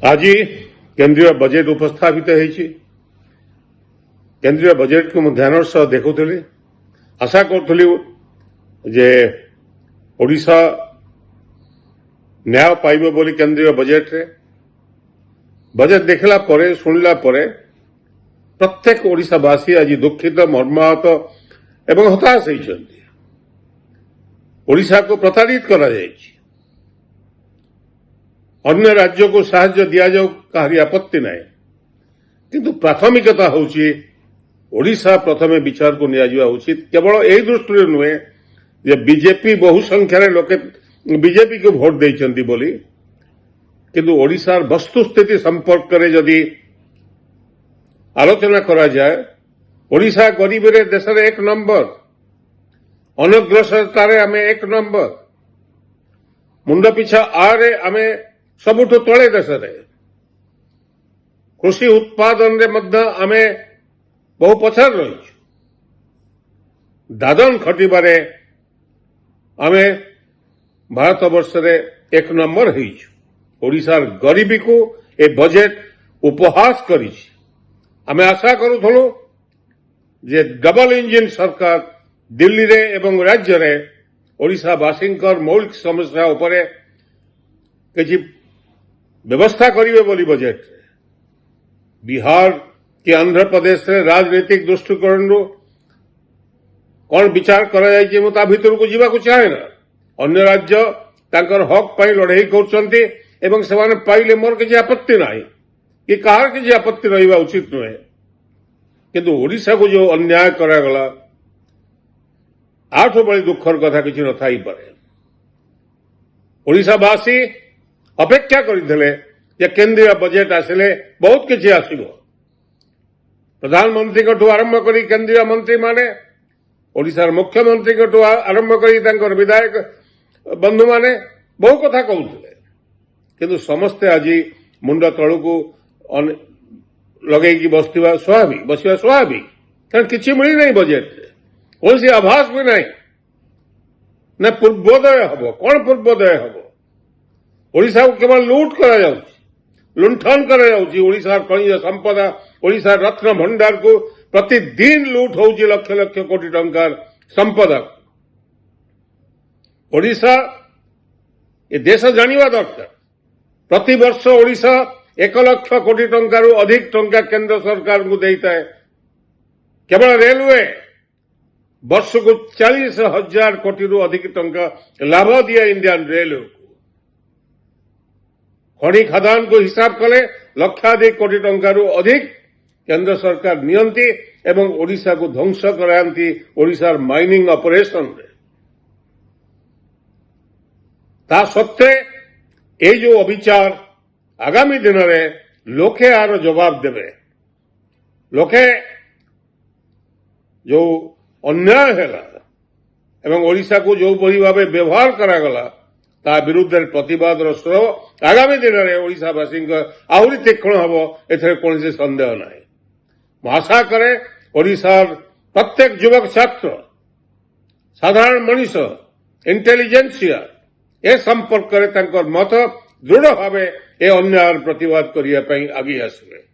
आज केंद्रीय बजेट उपस्थापित होती। केंद्रीय बजेट को ध्यान सह देखुली, आशा करुली जे ओडिशा न्याय पाइब बोली केंद्रीय बजेट रे। बजेट देखला परे सुनला परे प्रत्येक ओडिशावासी आज दुखित मर्माहत एवं हताश होती। ओडिशा को प्रताड़ित करा जायछि। अन्य राज्य को साहाय्य दिया जाऊ कहारी आपत्ति ना, किंतु प्राथमिकता होची ओडिशा प्रथमे विचार को निया उचित। केवल यही दृष्टि नुहे जे बीजेपी बहु संख्यार लोके बीजेपी को भोट देइचंती बोली, किंतु ओडिशार वस्तुस्थिति संपर्क में जदि आलोचना करा जाए, ओडिशा गरीब रे देश रे एक नंबर, अनग्रसरतारे आमे एक नंबर, मुंड पिछा आरे आमे सबुठु तले देश रे, कृषि उत्पादन रे मध्य आमे बहु पछार रही, दादन खटिबारे आमे भारत वर्ष रे एक नंबर होइछु। ओडिशार गरीबी को ए बजेट उपहास करिछि। आमे आशा करूथलु जे डबल इंजिन सरकार दिल्ली रे एवं राज्य रे ओडिशावासींकर मौलिक समस्या उपरे किछि व्यवस्था करिवे बोली बजेट रे। बिहार कि आंध्र प्रदेश रे राजनीतिक दृष्टिकोण कौन विचार करा जायछि मु ता भितर को जीवा को चाहे ना। अन्य राज्य तांकर हक पाई लड़ाई करछन्ती एवं सेमाने पाइले मोर किछि आपत्ति नाही, कि कहार किछि आपत्ति रहिबा उचित नुहे, किंतु ओडिशा को जो अन्याय करा गला आठ बड़ी दुखर कथा किछि न थाई पारे। ओडिशावासी अपेक्षा करिथिले जे केंद्रीय बजेट आसिले बहुत किछि आसिबो। प्रधानमंत्री को आरंभ करी केंद्रीय मंत्री माने, ओडिशार मुख्यमंत्री को आरंभ करी तांकर विधायक बंधु माने बहु कथा कहउथिले, किंतु समस्ते आज मुंड तळु को लगेगी बसिबा स्वाभाविक, कारण किछि मिली नहीं बजेट रे, कौन आभास भी नहीं न पूर्वोदय हबो। कौन पूर्वोदय हबो? ओडिशा को केवल लूट करा जाउछि, लुंठन करा जाउछि। ओडिशार खनिज संपदा, ओडिशार रत्न भंडार को प्रतिदिन लूट होउछि लक्ष लक्ष कोटी टंकार संपदा। ओडिशा ए देश जानिबा दरकार, प्रति वर्ष ओडिशा 1 लाख कोटी टंकार अधिक टंका केंद्र सरकार को देता है। केवल रेलवे वर्ष को 40,000 कोटी रु अधिक टंका लाभ दिया इंडियन रेलवे को। खनि खदान को हिसाब कले लक्षाधिक कोटी टंकार अधिक केंद्र सरकार नियंती एवं ओडिशा को ध्वंस कराती ओडिशार माइनिंग ऑपरेशन रे। ता सत्वे ये जो अविचार आगामी दिन में लोके आर जवाब देवे। लोके जो अन्याय है एवं ओडिशा को जो बड़ी भाव व्यवहार करागला ता विरुद्ध प्रतिवाद स्वर आगामी दिन में ओडिशावासी आहरी तीक्ष्ण हम एथरे कौन संदेह ना। आशा करे ओडिशार प्रत्येक युवक छात्र, साधारण मनीष, इंटेलिजेंसिया ए संपर्क में मत दृढ़ भाव ए अन्याय प्रतिवाद करने आगे आसवे।